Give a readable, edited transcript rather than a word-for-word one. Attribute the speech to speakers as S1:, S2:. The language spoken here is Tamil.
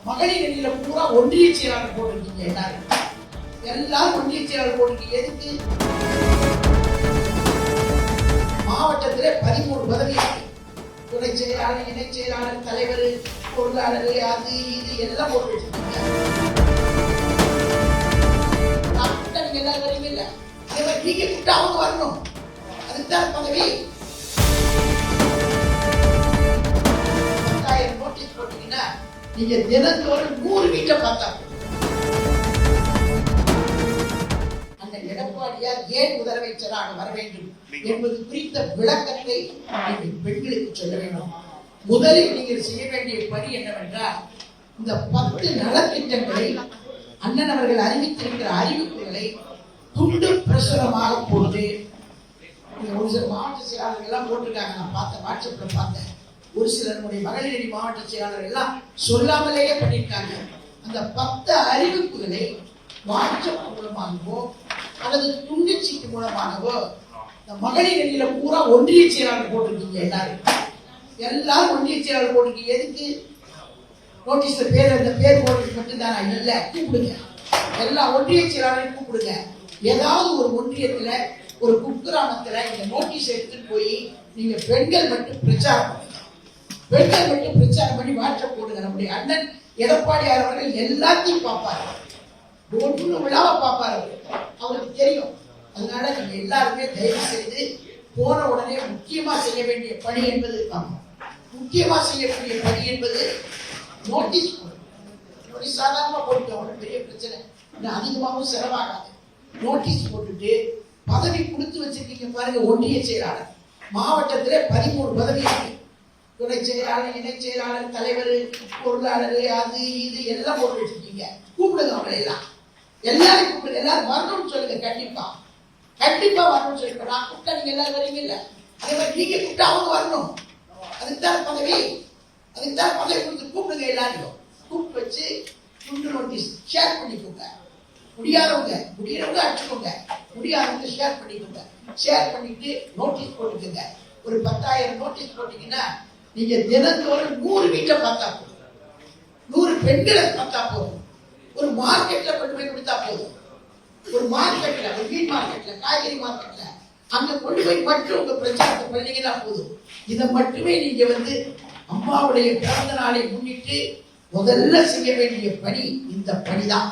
S1: மகளிர் அணியில பூரா ஒன்றிய செயலாளர் போட்டிருக்கீங்க. எல்லாரும் ஒன்றிய செயலாளர் போட்டிருக்கீங்க. எதுக்கு? மாவட்டத்திலே 13 பதவி துணை செயலாளர், இணை செயலாளர், தலைவர், பொருளாளர், அது இது எல்லாம் போட்டு வச்சிருக்கீங்க. நீங்க எல்லாம் வரீங்கல்ல, நீங்க கூப்பிட்டு அவங்க வரணும். அதுதான் பதவி. 10,000 நோட்டீஸ் போட்டீங்கன்னா நீங்க தினந்தோறும் 100 வீட்டை பார்த்தா அந்த எடப்பாடியார் ஏன் முதலமைச்சராக வர வேண்டும் என்பது குறித்த விளக்கத்தை நீங்கள் பெண்களுக்கு சொல்ல வேண்டும். முதலில் நீங்கள் செய்ய வேண்டிய பணி என்னவென்றால், இந்த 10 நலத்திட்டங்களை அண்ணன் அவர்கள் அறிவித்திருக்கிற அறிவிப்புகளை துண்டு பிரசுரமாக போட்டு, ஒரு சில மாவட்ட செயலாளர்கள் எல்லாம் போட்டிருக்காங்க. நான் பார்த்தேன், வாட்ஸ்அப்ல பார்த்தேன். ஒரு சிலருடைய மகளிர் அணி மாவட்ட செயலாளர்கள் எல்லாம் சொல்லாமலேயே பண்ணியிருக்காங்க. அந்த 10 அறிவிப்புகளை வாட்ஸ்அப் மூலமாகவோ அல்லது துண்டுச்சீட்டு மூலமாகவோ இந்த மகளிர் அணியில பூரா ஒன்றிய செயலாளர் போட்டிருக்கீங்க. எல்லாரும் ஒன்றிய செயலாளர் போட்டிருக்கீங்க. எதுக்கு? நோட்டீஸ்ல பேர், அந்த பேர் போடுறது மட்டும்தானா? இல்ல, கூப்பிடுங்க. எல்லா ஒன்றிய செயலாளரையும் கூப்பிடுங்க. ஏதாவது ஒரு ஒன்றியத்துல, ஒரு குக்கிராமத்துல இந்த நோட்டீஸ் எடுத்துட்டு போய் நீங்க பெண்கள் மட்டும் பிரச்சாரம் பண்ணுங்க. பெண்கள் மட்டும் பிரச்சாரம் பண்ணி வாட்ஸ்அப் போடுங்க. நம்முடைய அண்ணன் எடப்பாடியார் அவர்கள் எல்லாத்தையும் பார்ப்பாரு, ஒன்று விழாவை பார்ப்பாரு. அவருக்கு தெரியும். அதனால நீங்க எல்லாருமே தயவு செய்து போன உடனே முக்கியமா செய்ய வேண்டிய பணி என்பது, முக்கியமா செய்யக்கூடிய பணி என்பது நோட்டீஸ் போடுங்க. சாதாரணமா போட்டு அவனுக்கு பெரிய பிரச்சனை, இன்னும் அதிகமாகவும் செலவாகாது. நோட்டீஸ் போட்டுட்டு பதவி கொடுத்து வச்சிருக்கீங்க பாருங்க. ஒன்றிய செயலாளர் மாவட்டத்திலே 13 பதவி இருக்கு. துணை செயலாளர், இணை செயலாளர், தலைவர், பொருளாளர், அது இது எல்லாம் போட்டு வச்சிருக்கீங்க. கூப்பிடுங்க. அவங்களை எல்லாம், எல்லாரும் கூப்பிடுங்க. எல்லாரும் வரணும்னு சொல்லுங்க. கண்டிப்பா கண்டிப்பா வரணும்னு சொல்லுங்க. நான் கூப்பிட்டா நீங்க எல்லாரும் வரீங்கல்ல, அதே மாதிரி நீங்க கூப்பிட்டா அவங்க வரணும். அதுக்குதான் பதவி. அதுக்குதான் பதவி கொடுத்து கூப்பிடுங்க. எல்லாரையும் கூப்பிட்டு வச்சு துண்டு நோட்டீஸ் ஷேர் பண்ணிக்கோங்க. முடியாதவங்க, முடியறவங்க அடிச்சுக்கோங்க, முடியாதவங்க ஷேர் பண்ணிக்கோங்க. ஷேர் பண்ணிட்டு நோட்டீஸ் போட்டுக்கோங்க. ஒரு 10,000 நோட்டீஸ் போட்டீங்கன்னா நீங்க தினந்தோறும் 100 வீட்டை பார்த்தா போதும், 100 பெண்களை பார்த்தா போதும். ஒரு மார்க்கெட்ல கொண்டு போய் கொடுத்தா போதும். ஒரு மார்க்கெட்ல, ஒரு மீன் மார்க்கெட்ல, காய்கறி மார்க்கெட்ல, அங்க கொண்டு போய் மட்டும் உங்க பிரச்சாரத்தை பண்ணீங்கன்னா போதும். இதை மட்டுமே நீங்க அம்மாவுடைய பிறந்த நாளை முன்னிட்டு முதல்ல செய்ய வேண்டிய பணி இந்த பணிதான்.